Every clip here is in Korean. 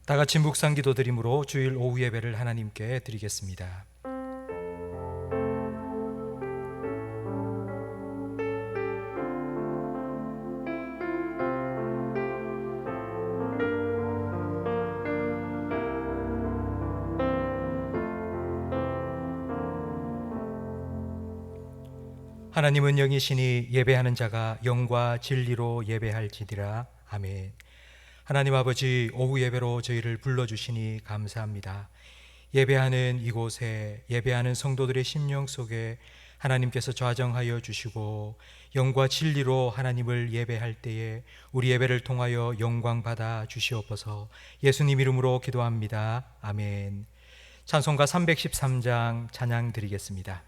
다 같이 묵상 기도드림으로 주일 오후 예배를 하나님께 드리겠습니다. 하나님은 영이시니 예배하는 자가 영과 진리로 예배할지니라. 아멘. 하나님 아버지, 오후 예배로 저희를 불러주시니 감사합니다. 예배하는 이곳에, 예배하는 성도들의 심령 속에 하나님께서 좌정하여 주시고 영과 진리로 하나님을 예배할 때에 우리 예배를 통하여 영광 받아 주시옵소서. 예수님 이름으로 기도합니다. 아멘. 찬송가 313장 찬양 드리겠습니다.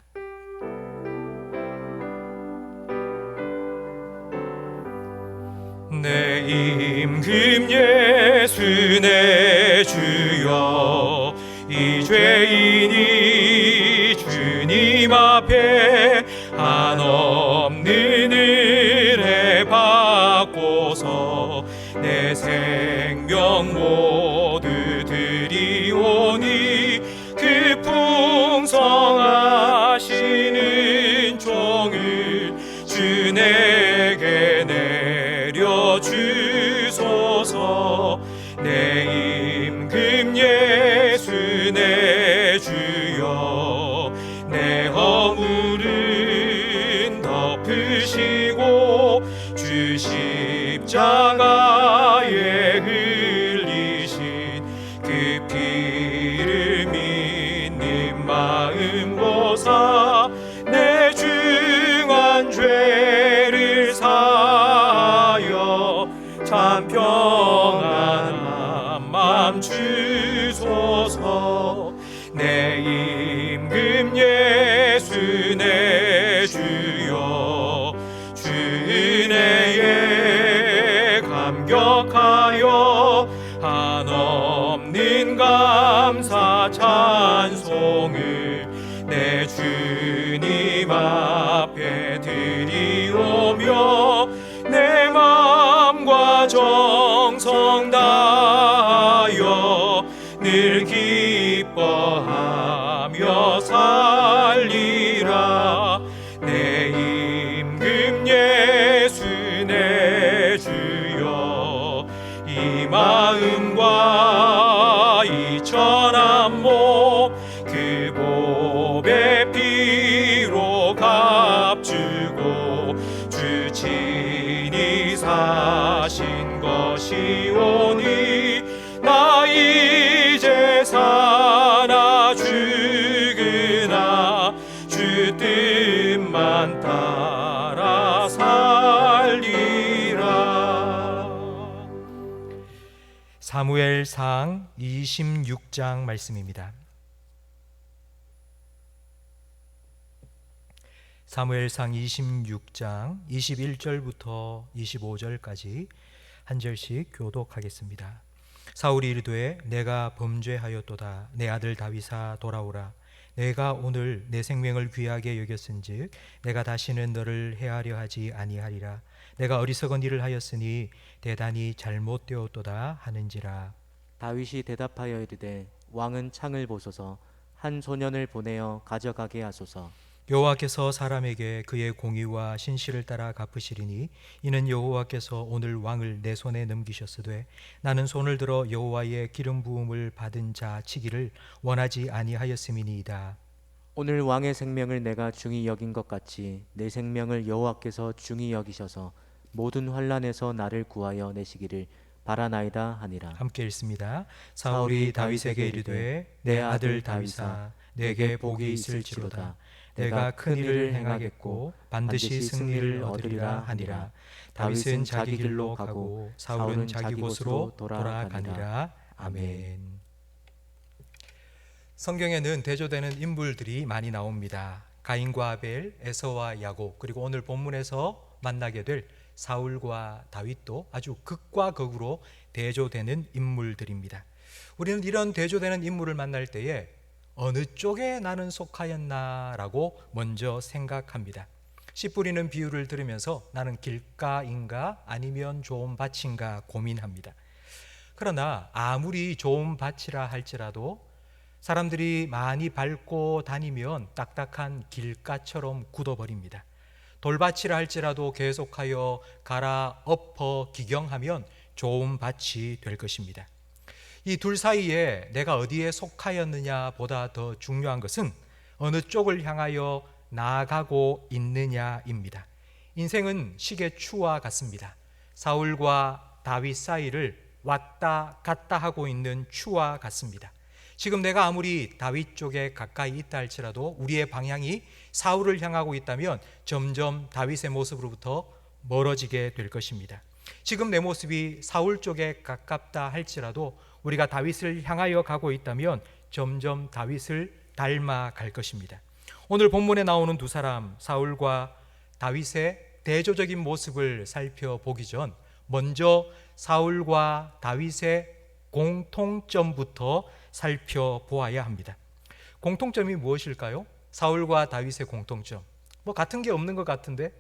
내 임금 예수 내 주여, 이 죄인이 주님 앞에 한없는 은혜 받고서 내 생명 모두 드리오니 그 풍성하시는 종을 주 내게 주소서. 내 임금 예수 내 주여, 내 허물은 덮으시고 주 십자가에 흘리신 그 피를 믿는 마음 보사 내 중한 죄를 참 평안한 맘 주소서. 내 임금 예수 내 주여, 주 은혜에 감격하여 한없는 감사 찬송을 내 주님 앞에 드리오며 내 마음과 정성 다하여 늘 기뻐하며 살리라. 내 임금 예수 내 주여, 이 마음과 이 천한 몸 그 보배 피로 값주고 주 친히 사신 것이오니 나 이제 사나 죽으나 주 뜻만 따라 살리라. 사무엘상 26장 말씀입니다. 사무엘상 26장 21절부터 25절까지 한 절씩 교독하겠습니다. 사울이 이르되 내가 범죄하였도다. 내 아들 다윗아 돌아오라. 내가 오늘 내 생명을 귀하게 여겼은즉 내가 다시는 너를 해하려 하지 아니하리라. 내가 어리석은 일을 하였으니 대단히 잘못되었도다 하는지라. 다윗이 대답하여 이르되 왕은 창을 보소서. 한 소년을 보내어 가져가게 하소서. 여호와께서 사람에게 그의 공의와 신실을 따라 갚으시리니 이는 여호와께서 오늘 왕을 내 손에 넘기셨으되 나는 손을 들어 여호와의 기름 부음을 받은 자 치기를 원하지 아니하였음이니이다. 오늘 왕의 생명을 내가 중히 여긴 것 같이 내 생명을 여호와께서 중히 여기셔서 모든 환난에서 나를 구하여 내시기를 바라나이다 하니라. 함께 읽습니다. 사울이 다윗에게 이르되 내 아들 다윗아 내게 복이 있을지로다. 내가 큰 일을 행하겠고 반드시 승리를 얻으리라 하니라. 다윗은 자기 길로 가고 사울은 자기 곳으로 돌아가니라. 아멘. 성경에는 대조되는 인물들이 많이 나옵니다. 가인과 아벨, 에서와 야곱, 그리고 오늘 본문에서 만나게 될 사울과 다윗도 아주 극과 극으로 대조되는 인물들입니다. 우리는 이런 대조되는 인물을 만날 때에 어느 쪽에 나는 속하였나라고 먼저 생각합니다. 씨 뿌리는 비유를 들으면서 나는 길가인가 아니면 좋은 밭인가 고민합니다. 그러나 아무리 좋은 밭이라 할지라도 사람들이 많이 밟고 다니면 딱딱한 길가처럼 굳어버립니다. 돌밭이라 할지라도 계속하여 갈아엎어 기경하면 좋은 밭이 될 것입니다. 이 둘 사이에 내가 어디에 속하였느냐 보다 더 중요한 것은 어느 쪽을 향하여 나아가고 있느냐입니다. 인생은 시계 추와 같습니다. 사울과 다윗 사이를 왔다 갔다 하고 있는 추와 같습니다. 지금 내가 아무리 다윗 쪽에 가까이 있다 할지라도 우리의 방향이 사울을 향하고 있다면 점점 다윗의 모습으로부터 멀어지게 될 것입니다. 지금 내 모습이 사울 쪽에 가깝다 할지라도 우리가 다윗을 향하여 가고 있다면 점점 다윗을 닮아갈 것입니다. 오늘 본문에 나오는 두 사람, 사울과 다윗의 대조적인 모습을 살펴보기 전 먼저 사울과 다윗의 공통점부터 살펴보아야 합니다. 공통점이 무엇일까요? 사울과 다윗의 공통점, 같은 게 없는 것 같은데,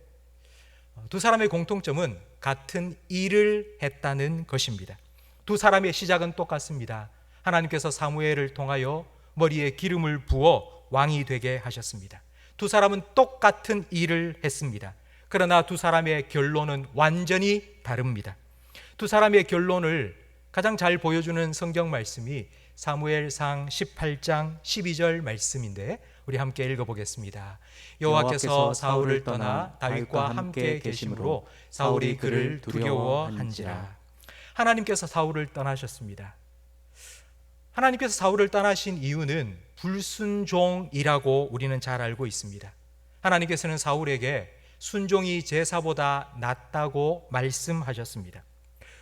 두 사람의 공통점은 같은 일을 했다는 것입니다. 두 사람의 시작은 똑같습니다. 하나님께서 사무엘을 통하여 머리에 기름을 부어 왕이 되게 하셨습니다. 두 사람은 똑같은 일을 했습니다. 그러나 두 사람의 결론은 완전히 다릅니다. 두 사람의 결론을 가장 잘 보여주는 성경 말씀이 사무엘상 18장 12절 말씀인데 우리 함께 읽어보겠습니다. 여호와께서 사울을 떠나 다윗과 함께 계심으로 사울이 그를 두려워한지라. 하나님께서 사울을 떠나셨습니다. 하나님께서 사울을 떠나신 이유는 불순종이라고 우리는 잘 알고 있습니다. 하나님께서는 사울에게 순종이 제사보다 낫다고 말씀하셨습니다.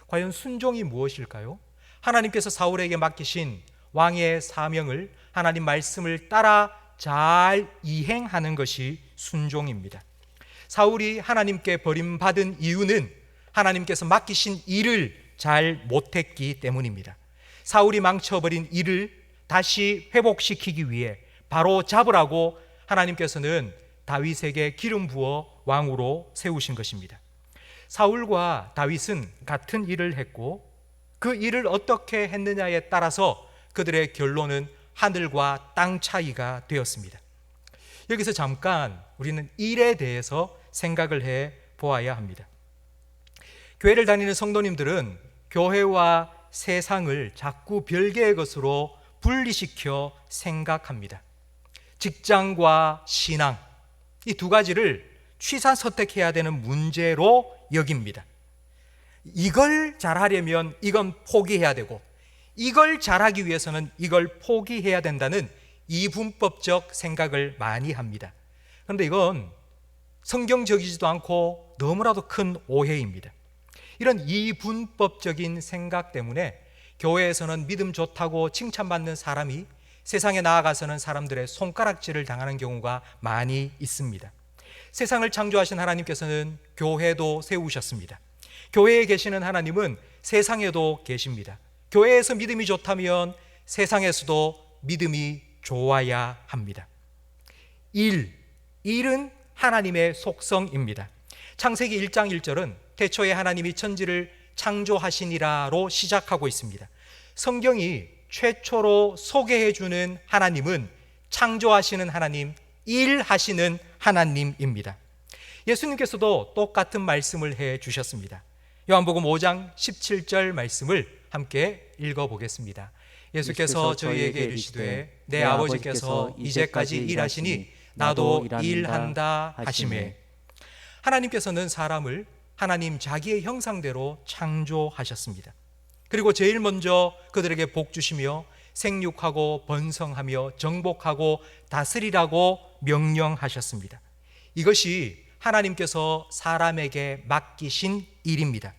과연 순종이 무엇일까요? 하나님께서 사울에게 맡기신 왕의 사명을 하나님 말씀을 따라 잘 이행하는 것이 순종입니다. 사울이 하나님께 버림받은 이유는 하나님께서 맡기신 일을 잘 못했기 때문입니다. 사울이 망쳐버린 일을 다시 회복시키기 위해 바로 잡으라고 하나님께서는 다윗에게 기름 부어 왕으로 세우신 것입니다. 사울과 다윗은 같은 일을 했고 그 일을 어떻게 했느냐에 따라서 그들의 결론은 하늘과 땅 차이가 되었습니다. 여기서 잠깐 우리는 일에 대해서 생각을 해 보아야 합니다. 교회를 다니는 성도님들은 교회와 세상을 자꾸 별개의 것으로 분리시켜 생각합니다. 직장과 신앙, 이 두 가지를 취사선택해야 되는 문제로 여깁니다. 이걸 잘하려면 이건 포기해야 되고 이걸 잘하기 위해서는 이걸 포기해야 된다는 이분법적 생각을 많이 합니다. 그런데 이건 성경적이지도 않고 너무나도 큰 오해입니다. 이런 이분법적인 생각 때문에 교회에서는 믿음 좋다고 칭찬받는 사람이 세상에 나아가서는 사람들의 손가락질을 당하는 경우가 많이 있습니다. 세상을 창조하신 하나님께서는 교회도 세우셨습니다. 교회에 계시는 하나님은 세상에도 계십니다. 교회에서 믿음이 좋다면 세상에서도 믿음이 좋아야 합니다. 일은 하나님의 속성입니다. 창세기 1장 1절은 태초에 하나님이 천지를 창조하시니라로 시작하고 있습니다. 성경이 최초로 소개해 주는 하나님은 창조하시는 하나님, 일하시는 하나님입니다. 예수님께서도 똑같은 말씀을 해 주셨습니다. 요한복음 5장 17절 말씀을 함께 읽어보겠습니다. 예수께서 저희에게 이르시되 내 아버지께서 이제까지 일하시니 나도 일한다 하시매. 하나님께서는 사람을 하나님 자기의 형상대로 창조하셨습니다. 그리고 제일 먼저 그들에게 복 주시며 생육하고 번성하며 정복하고 다스리라고 명령하셨습니다. 이것이 하나님께서 사람에게 맡기신 일입니다.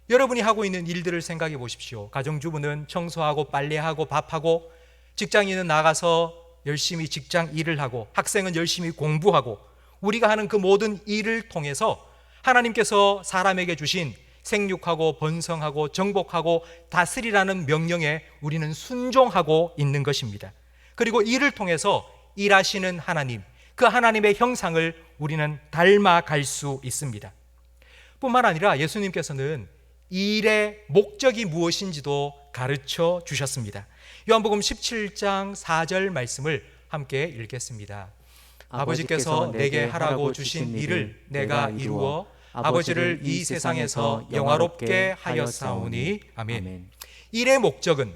여러분이 하고 있는 일들을 생각해 보십시오. 가정주부는 청소하고 빨래하고 밥하고, 직장인은 나가서 열심히 직장 일을 하고, 학생은 열심히 공부하고, 우리가 하는 그 모든 일을 통해서 하나님께서 사람에게 주신 생육하고 번성하고 정복하고 다스리라는 명령에 우리는 순종하고 있는 것입니다. 그리고 이를 통해서 일하시는 하나님, 그 하나님의 형상을 우리는 닮아갈 수 있습니다. 뿐만 아니라 예수님께서는 이 일의 목적이 무엇인지도 가르쳐 주셨습니다. 요한복음 17장 4절 말씀을 함께 읽겠습니다. 아버지께서 내게 하라고 주신 일을 내가 이루어 아버지를 이 세상에서 영화롭게 하였사오니. 아멘. 일의 목적은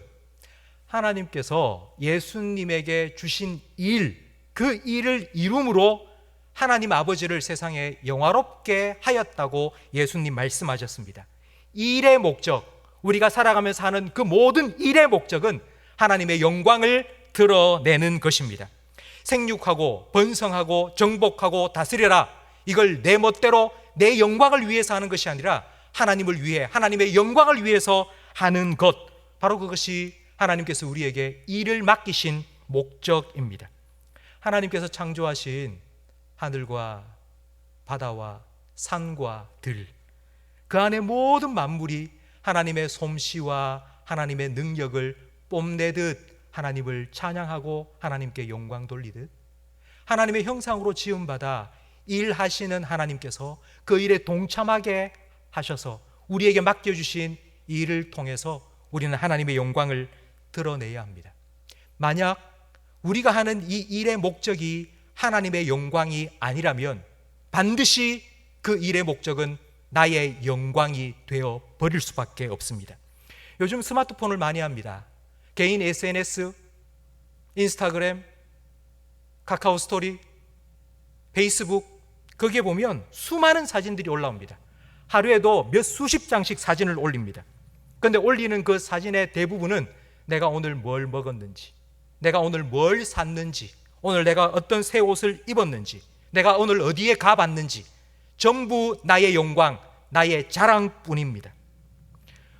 하나님께서 예수님에게 주신 일, 그 일을 이룸으로 하나님 아버지를 세상에 영화롭게 하였다고 예수님 말씀하셨습니다. 일의 목적, 우리가 살아가면서 하는 그 모든 일의 목적은 하나님의 영광을 드러내는 것입니다. 생육하고 번성하고 정복하고 다스려라, 이걸 내 멋대로 내 영광을 위해서 하는 것이 아니라 하나님을 위해, 하나님의 영광을 위해서 하는 것, 바로 그것이 하나님께서 우리에게 일을 맡기신 목적입니다. 하나님께서 창조하신 하늘과 바다와 산과 들, 그 안에 모든 만물이 하나님의 솜씨와 하나님의 능력을 뽐내듯 하나님을 찬양하고 하나님께 영광 돌리듯, 하나님의 형상으로 지음받아 일하시는 하나님께서 그 일에 동참하게 하셔서 우리에게 맡겨주신 이 일을 통해서 우리는 하나님의 영광을 드러내야 합니다. 만약 우리가 하는 이 일의 목적이 하나님의 영광이 아니라면 반드시 그 일의 목적은 나의 영광이 되어 버릴 수밖에 없습니다. 요즘 스마트폰을 많이 합니다. 개인 SNS, 인스타그램, 카카오 스토리, 페이스북, 거기에 보면 수많은 사진들이 올라옵니다. 하루에도 몇 수십 장씩 사진을 올립니다. 그런데 올리는 그 사진의 대부분은 내가 오늘 뭘 먹었는지, 내가 오늘 뭘 샀는지, 오늘 내가 어떤 새 옷을 입었는지, 내가 오늘 어디에 가봤는지, 전부 나의 영광, 나의 자랑뿐입니다.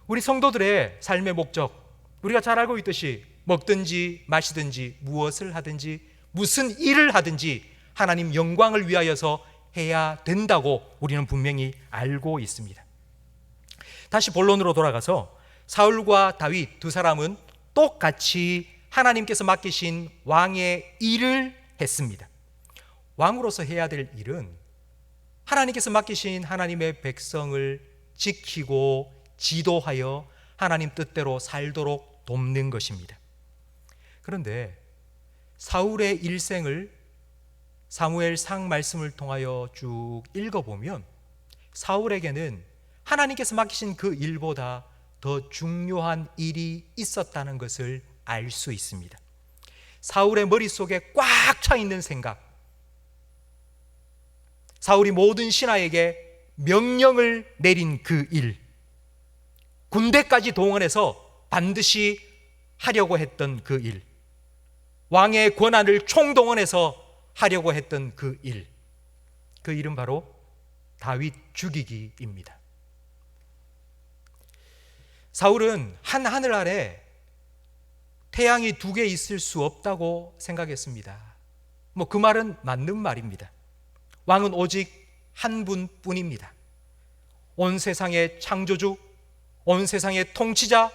우리 성도들의 삶의 목적, 우리가 잘 알고 있듯이 먹든지 마시든지 무엇을 하든지 무슨 일을 하든지 하나님 영광을 위하여서 해야 된다고 우리는 분명히 알고 있습니다. 다시 본론으로 돌아가서 사울과 다윗 두 사람은 똑같이 하나님께서 맡기신 왕의 일을 했습니다. 왕으로서 해야 될 일은 하나님께서 맡기신 하나님의 백성을 지키고 지도하여 하나님 뜻대로 살도록 돕는 것입니다. 그런데 사울의 일생을 사무엘상 말씀을 통하여 쭉 읽어보면 사울에게는 하나님께서 맡기신 그 일보다 더 중요한 일이 있었다는 것을 알 수 있습니다. 사울의 머릿속에 꽉 차 있는 생각, 사울이 모든 신하에게 명령을 내린 그 일, 군대까지 동원해서 반드시 하려고 했던 그 일, 왕의 권한을 총동원해서 하려고 했던 그 일, 그 일은 바로 다윗 죽이기입니다. 사울은 한 하늘 아래 태양이 두 개 있을 수 없다고 생각했습니다. 그 말은 맞는 말입니다. 왕은 오직 한 분뿐입니다. 온 세상의 창조주, 온 세상의 통치자,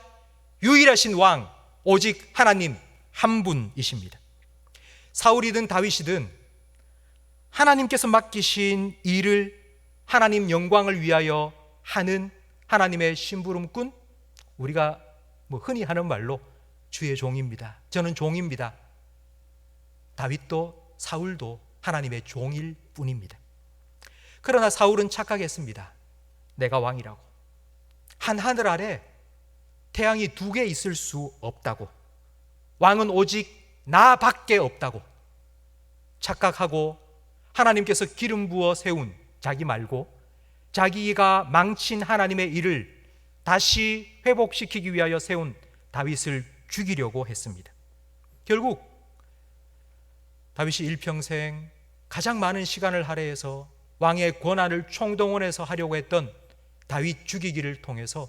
유일하신 왕, 오직 하나님 한 분이십니다. 사울이든 다윗이든 하나님께서 맡기신 일을 하나님 영광을 위하여 하는 하나님의 심부름꾼, 우리가 흔히 하는 말로 주의 종입니다. 저는 종입니다. 다윗도 사울도 하나님의 종일 뿐입니다. 그러나 사울은 착각했습니다. 내가 왕이라고, 한 하늘 아래 태양이 두 개 있을 수 없다고, 왕은 오직 나밖에 없다고 착각하고 하나님께서 기름 부어 세운 자기 말고 자기가 망친 하나님의 일을 다시 회복시키기 위하여 세운 다윗을 죽이려고 했습니다. 결국 다윗이 일평생 가장 많은 시간을 할애해서 왕의 권한을 총동원해서 하려고 했던 다윗 죽이기를 통해서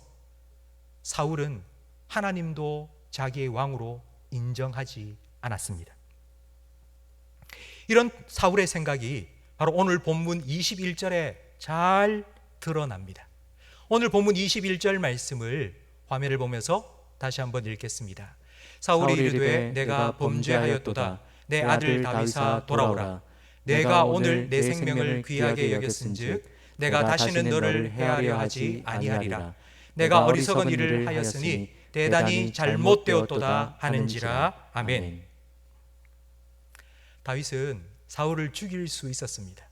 사울은 하나님도 자기의 왕으로 인정하지 않았습니다. 이런 사울의 생각이 바로 오늘 본문 21절에 잘 드러납니다. 오늘 본문 21절 말씀을 화면을 보면서 다시 한번 읽겠습니다. 사울이 이르되 내가 범죄하였도다. 내 아들 다윗아 돌아오라. 내가 오늘 내 생명을 귀하게 여겼은즉 내가 다시는 너를 해하려 하지 아니하리라. 내가 어리석은 일을 하였으니 대단히 잘못되었도다 하는지라. 아멘. 다윗은 사울을 죽일 수 있었습니다.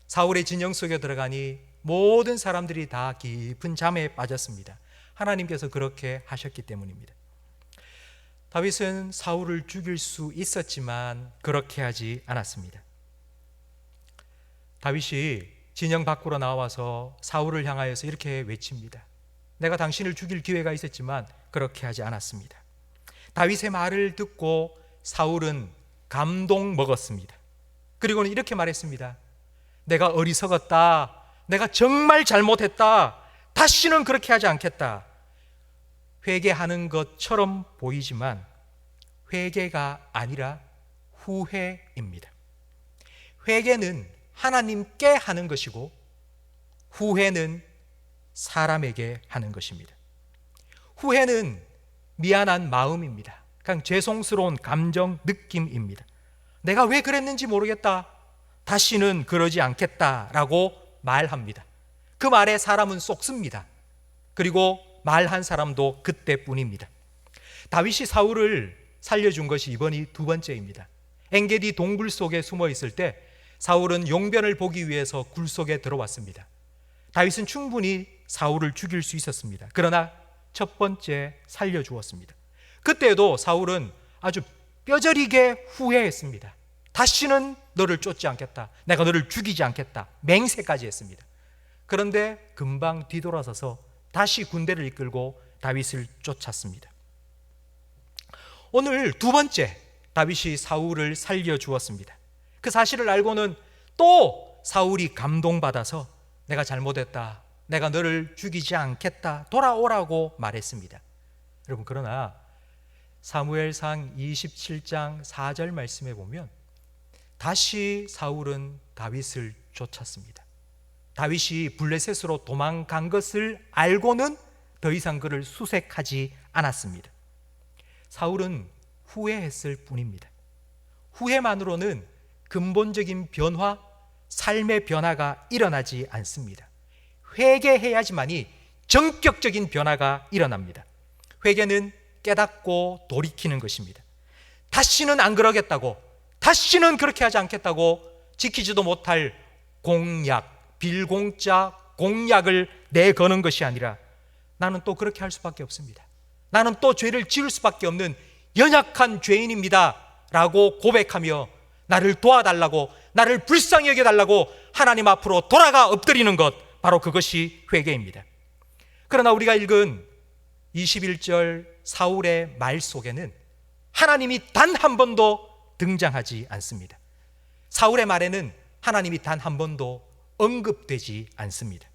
사울의 진영 속에 들어가니 모든 사람들이 다 깊은 잠에 빠졌습니다. 하나님께서 그렇게 하셨기 때문입니다. 다윗은 사울을 죽일 수 있었지만 그렇게 하지 않았습니다. 다윗이 진영 밖으로 나와서 사울을 향하여서 이렇게 외칩니다. 내가 당신을 죽일 기회가 있었지만 그렇게 하지 않았습니다. 다윗의 말을 듣고 사울은 감동 먹었습니다. 그리고는 이렇게 말했습니다. 내가 어리석었다. 내가 정말 잘못했다. 다시는 그렇게 하지 않겠다. 회개하는 것처럼 보이지만 회개가 아니라 후회입니다. 회개는 하나님께 하는 것이고 후회는 사람에게 하는 것입니다. 후회는 미안한 마음입니다. 그냥 죄송스러운 감정, 느낌입니다. 내가 왜 그랬는지 모르겠다. 다시는 그러지 않겠다라고 말합니다. 그 말에 사람은 쏙습니다. 그리고 말한 사람도 그때뿐입니다. 다윗이 사울을 살려준 것이 이번이 두 번째입니다. 엔게디 동굴 속에 숨어 있을 때 사울은 용변을 보기 위해서 굴 속에 들어왔습니다. 다윗은 충분히 사울을 죽일 수 있었습니다. 그러나 첫 번째 살려주었습니다. 그때도 사울은 아주 뼈저리게 후회했습니다. 다시는 너를 쫓지 않겠다. 내가 너를 죽이지 않겠다. 맹세까지 했습니다. 그런데 금방 뒤돌아서서 다시 군대를 이끌고 다윗을 쫓았습니다. 오늘 두 번째 다윗이 사울을 살려주었습니다. 그 사실을 알고는 또 사울이 감동받아서 내가 잘못했다. 내가 너를 죽이지 않겠다. 돌아오라고 말했습니다. 여러분, 그러나 사무엘상 27장 4절 말씀에 보면 다시 사울은 다윗을 쫓았습니다. 다윗이 블레셋으로 도망간 것을 알고는 더 이상 그를 수색하지 않았습니다. 사울은 후회했을 뿐입니다. 후회만으로는 근본적인 변화, 삶의 변화가 일어나지 않습니다. 회개해야지만이 전격적인 변화가 일어납니다. 회개는 깨닫고 돌이키는 것입니다. 다시는 안 그러겠다고, 다시는 그렇게 하지 않겠다고 지키지도 못할 공약, 빌공짜 공약을 내거는 것이 아니라 나는 또 그렇게 할 수밖에 없습니다. 나는 또 죄를 지을 수밖에 없는 연약한 죄인입니다 라고 고백하며 나를 도와달라고, 나를 불쌍히 여겨달라고 하나님 앞으로 돌아가 엎드리는 것, 바로 그것이 회개입니다. 그러나 우리가 읽은 21절 사울의 말 속에는 하나님이 단 한 번도 등장하지 않습니다. 사울의 말에는 하나님이 단 한 번도 언급되지 않습니다.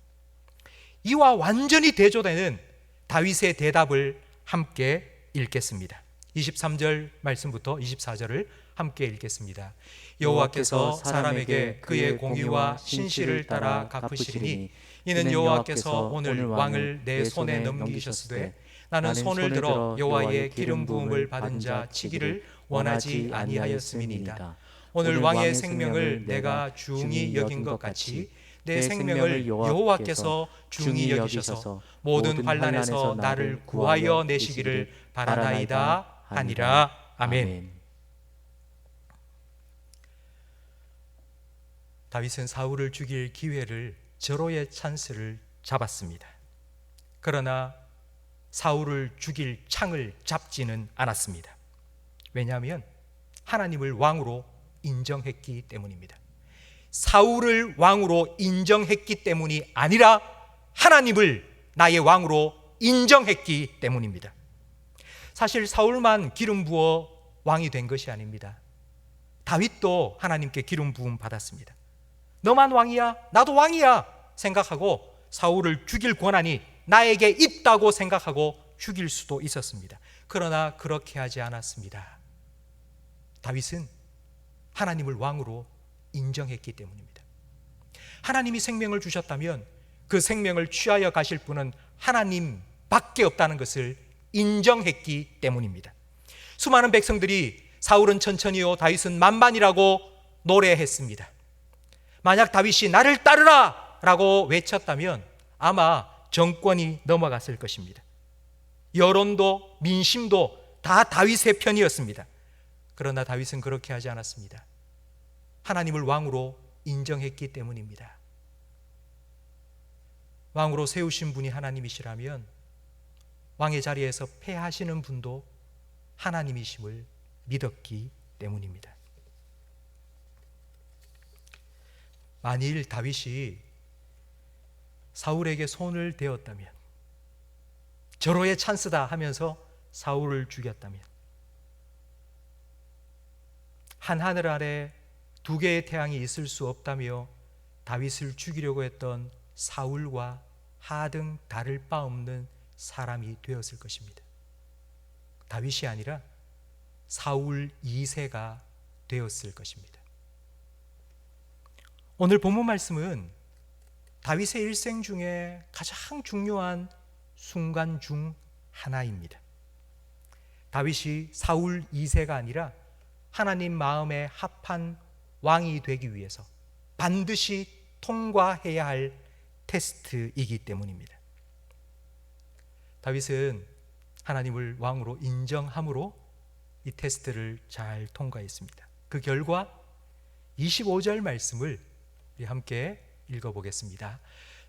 이와 완전히 대조되는 다윗의 대답을 함께 읽겠습니다. 23절 말씀부터 24절을 함께 읽겠습니다. 여호와께서 사람에게 그의 공의와 신실을 따라 갚으시리니 이는 여호와께서 오늘 왕을 내 손에 넘기셨으되 나는 손을 들어 여호와의 기름 부음을 받은 자 치기를 원하지 아니하였음이니이다. 오늘 왕의 생명을 내가 중히 여긴 것 같이 내 생명을 여호와께서 중히 여기셔서 모든 환난에서 나를 구하여 내시기를 바라나이다 하니라. 아멘. 다윗은 사울을 죽일 기회를, 절호의 찬스를 잡았습니다. 그러나 사울을 죽일 창을 잡지는 않았습니다. 왜냐하면 하나님을 왕으로 인정했기 때문입니다. 사울을 왕으로 인정했기 때문이 아니라 하나님을 나의 왕으로 인정했기 때문입니다. 사실 사울만 기름 부어 왕이 된 것이 아닙니다. 다윗도 하나님께 기름 부음 받았습니다. 너만 왕이야, 나도 왕이야 생각하고 사울을 죽일 권한이 나에게 있다고 생각하고 죽일 수도 있었습니다. 그러나 그렇게 하지 않았습니다. 다윗은 하나님을 왕으로 인정했기 때문입니다. 하나님이 생명을 주셨다면 그 생명을 취하여 가실 분은 하나님밖에 없다는 것을 인정했기 때문입니다. 수많은 백성들이 사울은 천천히요 다윗은 만만이라고 노래했습니다. 만약 다윗이 나를 따르라 라고 외쳤다면 아마 정권이 넘어갔을 것입니다. 여론도 민심도 다 다윗의 편이었습니다. 그러나 다윗은 그렇게 하지 않았습니다. 하나님을 왕으로 인정했기 때문입니다. 왕으로 세우신 분이 하나님이시라면 왕의 자리에서 패하시는 분도 하나님이심을 믿었기 때문입니다. 만일 다윗이 사울에게 손을 대었다면, 절호의 찬스다 하면서 사울을 죽였다면, 한 하늘 아래 두 개의 태양이 있을 수 없다며 다윗을 죽이려고 했던 사울과 하등 다를 바 없는 사람이 되었을 것입니다. 다윗이 아니라 사울 2세가 되었을 것입니다. 오늘 본문 말씀은 다윗의 일생 중에 가장 중요한 순간 중 하나입니다. 다윗이 사울 2세가 아니라 하나님 마음에 합한 왕이 되기 위해서 반드시 통과해야 할 테스트이기 때문입니다. 다윗은 하나님을 왕으로 인정함으로 이 테스트를 잘 통과했습니다. 그 결과 25절 말씀을 우리 함께 읽어보겠습니다.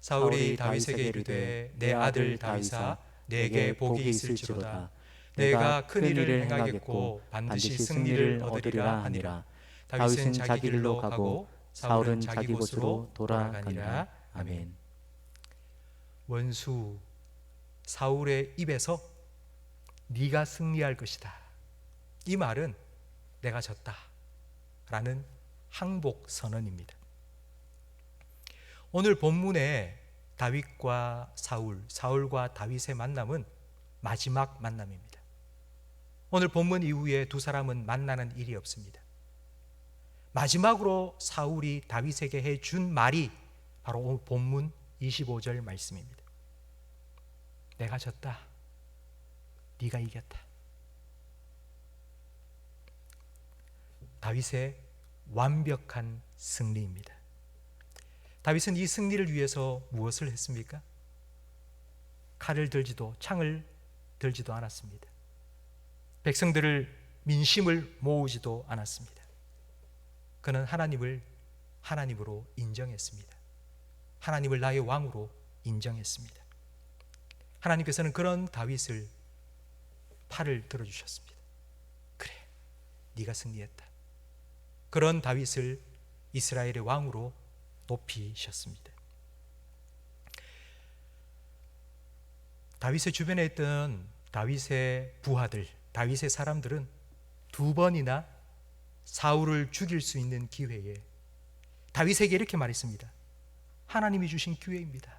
사울이 다윗에게 이르되 내 아들 다윗아 내게 복이 있을지로다. 내가 큰 일을 행하겠고 반드시 승리를 얻으리라 하니라. 다윗은 자기 길로 가고 사울은 자기 곳으로 돌아가니라. 아멘. 원수 사울의 입에서 네가 승리할 것이다, 이 말은 내가 졌다 라는 항복 선언입니다. 오늘 본문의 다윗과 사울, 사울과 다윗의 만남은 마지막 만남입니다. 오늘 본문 이후에 두 사람은 만나는 일이 없습니다. 마지막으로 사울이 다윗에게 해준 말이 바로 오늘 본문 25절 말씀입니다. 내가 졌다, 네가 이겼다. 다윗의 완벽한 승리입니다. 다윗은 이 승리를 위해서 무엇을 했습니까? 칼을 들지도 창을 들지도 않았습니다. 백성들을 민심을 모으지도 않았습니다. 그는 하나님을 하나님으로 인정했습니다. 하나님을 나의 왕으로 인정했습니다. 하나님께서는 그런 다윗을 팔을 들어주셨습니다. 그래, 네가 승리했다. 그런 다윗을 이스라엘의 왕으로 높이셨습니다. 다윗의 주변에 있던 다윗의 부하들, 다윗의 사람들은 두 번이나 사울을 죽일 수 있는 기회에 다윗에게 이렇게 말했습니다. 하나님이 주신 기회입니다.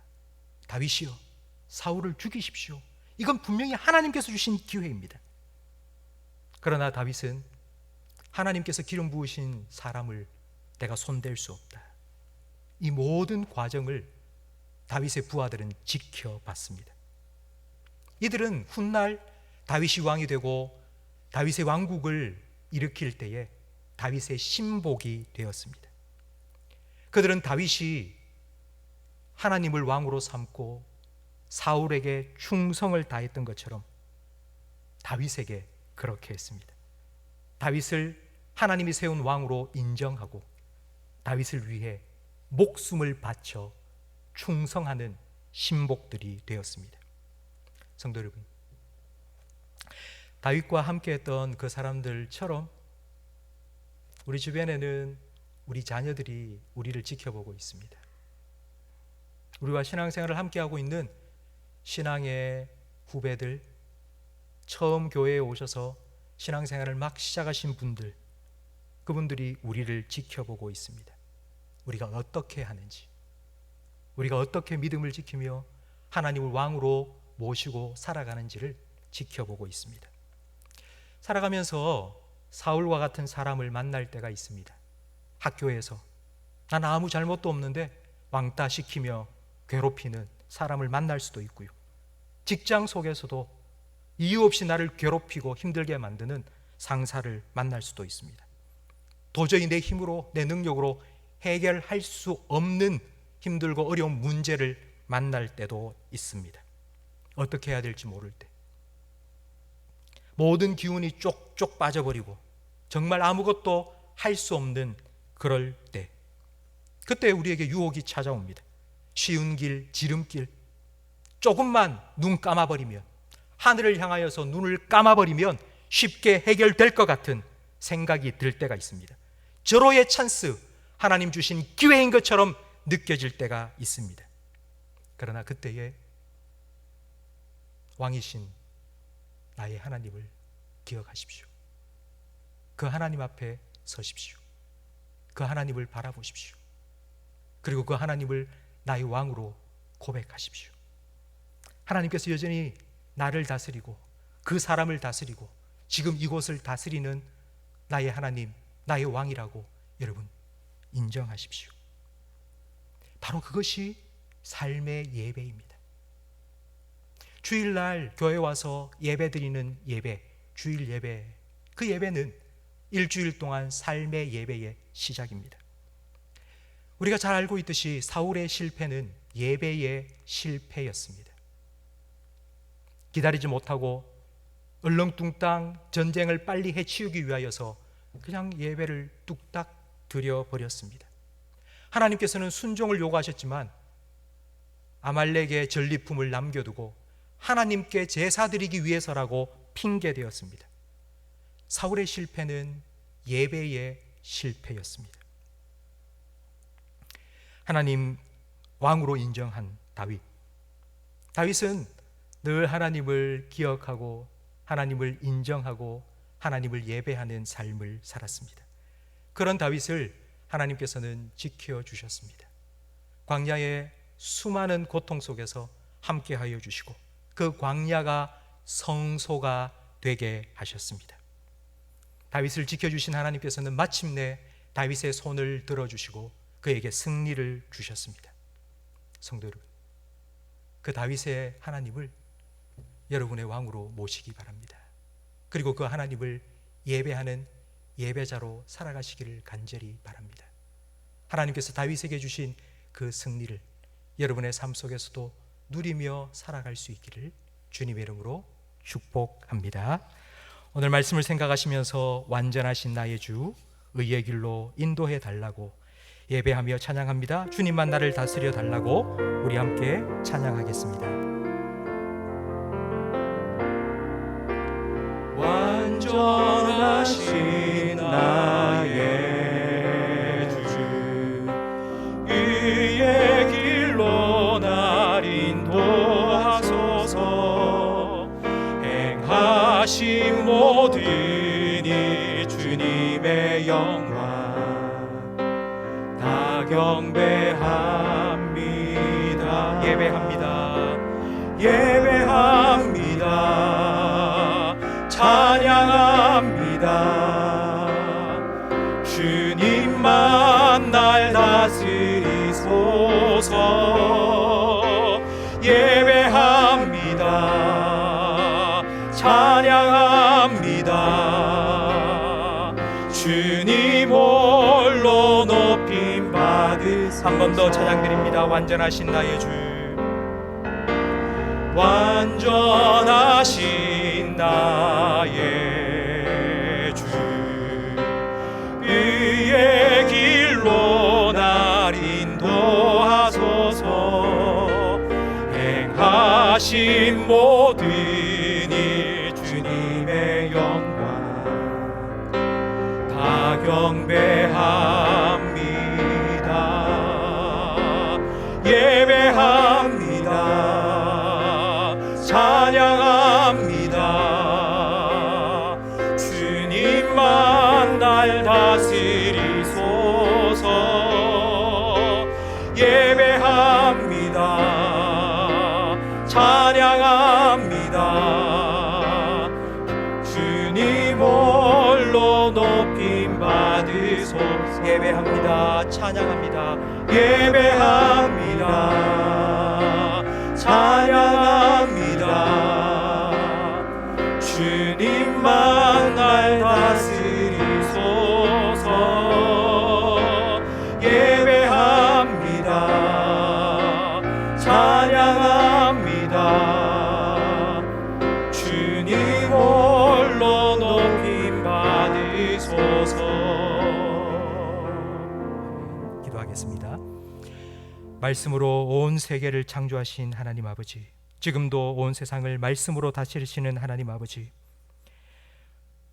다윗이여, 사울을 죽이십시오. 이건 분명히 하나님께서 주신 기회입니다. 그러나 다윗은 하나님께서 기름 부으신 사람을 내가 손댈 수 없다, 이 모든 과정을 다윗의 부하들은 지켜봤습니다. 이들은 훗날 다윗이 왕이 되고 다윗의 왕국을 일으킬 때에 다윗의 신복이 되었습니다. 그들은 다윗이 하나님을 왕으로 삼고 사울에게 충성을 다했던 것처럼 다윗에게 그렇게 했습니다. 다윗을 하나님이 세운 왕으로 인정하고 다윗을 위해 목숨을 바쳐 충성하는 신복들이 되었습니다. 성도 여러분, 다윗과 함께했던 그 사람들처럼 우리 주변에는 우리 자녀들이 우리를 지켜보고 있습니다. 우리와 신앙생활을 함께하고 있는 신앙의 후배들, 처음 교회에 오셔서 신앙생활을 막 시작하신 분들, 그분들이 우리를 지켜보고 있습니다. 우리가 어떻게 하는지, 우리가 어떻게 믿음을 지키며 하나님을 왕으로 모시고 살아가는지를 지켜보고 있습니다. 살아가면서 사울과 같은 사람을 만날 때가 있습니다. 학교에서 난 아무 잘못도 없는데 왕따 시키며 괴롭히는 사람을 만날 수도 있고요. 직장 속에서도 이유 없이 나를 괴롭히고 힘들게 만드는 상사를 만날 수도 있습니다. 도저히 내 힘으로, 내 능력으로 해결할 수 없는 힘들고 어려운 문제를 만날 때도 있습니다. 어떻게 해야 될지 모를 때, 모든 기운이 쪽쪽 빠져버리고 정말 아무것도 할 수 없는 그럴 때, 그때 우리에게 유혹이 찾아옵니다. 쉬운 길, 지름길, 조금만 눈 감아버리면, 하늘을 향하여서 눈을 감아버리면 쉽게 해결될 것 같은 생각이 들 때가 있습니다. 절호의 찬스, 하나님 주신 기회인 것처럼 느껴질 때가 있습니다. 그러나 그때에 왕이신 나의 하나님을 기억하십시오. 그 하나님 앞에 서십시오. 그 하나님을 바라보십시오. 그리고 그 하나님을 나의 왕으로 고백하십시오. 하나님께서 여전히 나를 다스리고 그 사람을 다스리고 지금 이곳을 다스리는 나의 하나님, 나의 왕이라고 여러분 인정하십시오. 바로 그것이 삶의 예배입니다. 주일날 교회 와서 예배드리는 예배, 주일 예배, 그 예배는 일주일 동안 삶의 예배의 시작입니다. 우리가 잘 알고 있듯이 사울의 실패는 예배의 실패였습니다. 기다리지 못하고 얼렁뚱땅 전쟁을 빨리 해치우기 위하여서 그냥 예배를 뚝딱 드려버렸습니다. 하나님께서는 순종을 요구하셨지만 아말렉의 전리품을 남겨두고 하나님께 제사 드리기 위해서라고 핑계되었습니다. 사울의 실패는 예배의 실패였습니다. 하나님 왕으로 인정한 다윗은 늘 하나님을 기억하고 하나님을 인정하고 하나님을 예배하는 삶을 살았습니다. 그런 다윗을 하나님께서는 지켜주셨습니다. 광야의 수많은 고통 속에서 함께하여 주시고 그 광야가 성소가 되게 하셨습니다. 다윗을 지켜주신 하나님께서는 마침내 다윗의 손을 들어주시고 그에게 승리를 주셨습니다. 성도 여러분, 그 다윗의 하나님을 여러분의 왕으로 모시기 바랍니다. 그리고 그 하나님을 예배하는 예배자로 살아가시기를 간절히 바랍니다. 하나님께서 다윗에게 주신 그 승리를 여러분의 삶 속에서도 누리며 살아갈 수 있기를 주님의 이름으로 축복합니다. 오늘 말씀을 생각하시면서 완전하신 나의 주, 의의 길로 인도해 달라고 예배하며 찬양합니다. 주님만 나를 다스려 달라고 우리 함께 찬양하겠습니다. 완전하신 나의 주, 의의 길로 날 인도하소서. 행하신 모든 이 주님의 영광 다 경배합니다. 예배합니다. 찬양합니다. 주님만 날 다스리소서. 예배합니다. 찬양합니다. 주님 홀로 높임 받으소서. 한 번 더 찬양드립니다. 완전하신 나의 주, 완전하신 나의 주, 의의 길로 날 인도하소서. 행하신 모든 일 주님의 영광 다 경배합니다. 예배합니다. 찬양합니다. 주님만 날 다스리소서. 예배합니다. 찬양합니다. 주님 홀로 높임 받으소서. 예배합니다. 찬양합니다. 예배합니다. 찬양합니다. 주님만 날 다스리소서. 예배합니다. 찬양 기도하겠습니다. 말씀으로 온 세계를 창조하신 하나님 아버지, 지금도 온 세상을 말씀으로 다스리시는 하나님 아버지,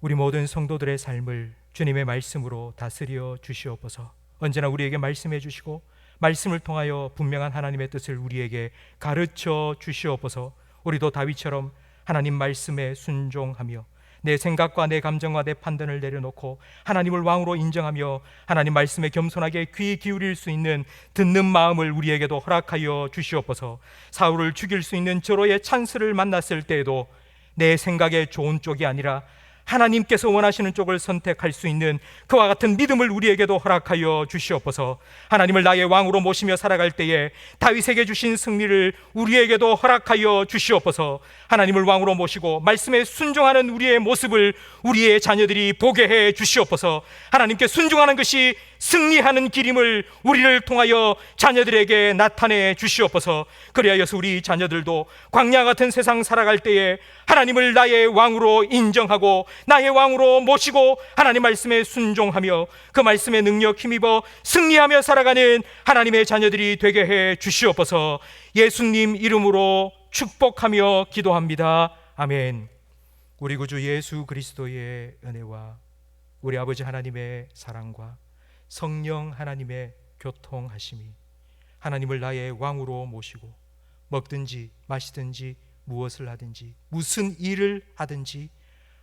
우리 모든 성도들의 삶을 주님의 말씀으로 다스려 주시옵소서. 언제나 우리에게 말씀해 주시고 말씀을 통하여 분명한 하나님의 뜻을 우리에게 가르쳐 주시옵소서. 우리도 다윗처럼 하나님 말씀에 순종하며 내 생각과 내 감정과 내 판단을 내려놓고 하나님을 왕으로 인정하며 하나님 말씀에 겸손하게 귀 기울일 수 있는 듣는 마음을 우리에게도 허락하여 주시옵소서. 사울을 죽일 수 있는 저로의 찬스를 만났을 때에도 내 생각에 좋은 쪽이 아니라 하나님께서 원하시는 쪽을 선택할 수 있는 그와 같은 믿음을 우리에게도 허락하여 주시옵소서. 하나님을 나의 왕으로 모시며 살아갈 때에 다윗에게 주신 승리를 우리에게도 허락하여 주시옵소서. 하나님을 왕으로 모시고 말씀에 순종하는 우리의 모습을 우리의 자녀들이 보게 해 주시옵소서. 하나님께 순종하는 것이 승리하는 길임을 우리를 통하여 자녀들에게 나타내 주시옵소서. 그리하여서 우리 자녀들도 광야 같은 세상 살아갈 때에 하나님을 나의 왕으로 인정하고 나의 왕으로 모시고 하나님 말씀에 순종하며 그 말씀의 능력 힘입어 승리하며 살아가는 하나님의 자녀들이 되게 해 주시옵소서. 예수님 이름으로 축복하며 기도합니다. 아멘. 우리 구주 예수 그리스도의 은혜와 우리 아버지 하나님의 사랑과 성령 하나님의 교통하심이 하나님을 나의 왕으로 모시고 먹든지 마시든지 무엇을 하든지 무슨 일을 하든지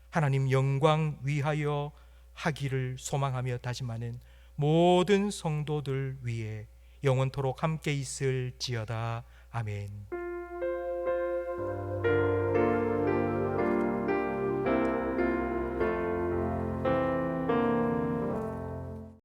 하나님 영광 위하여 하기를 소망하며 다짐하는 모든 성도들 위에 영원토록 함께 있을지어다. 아멘.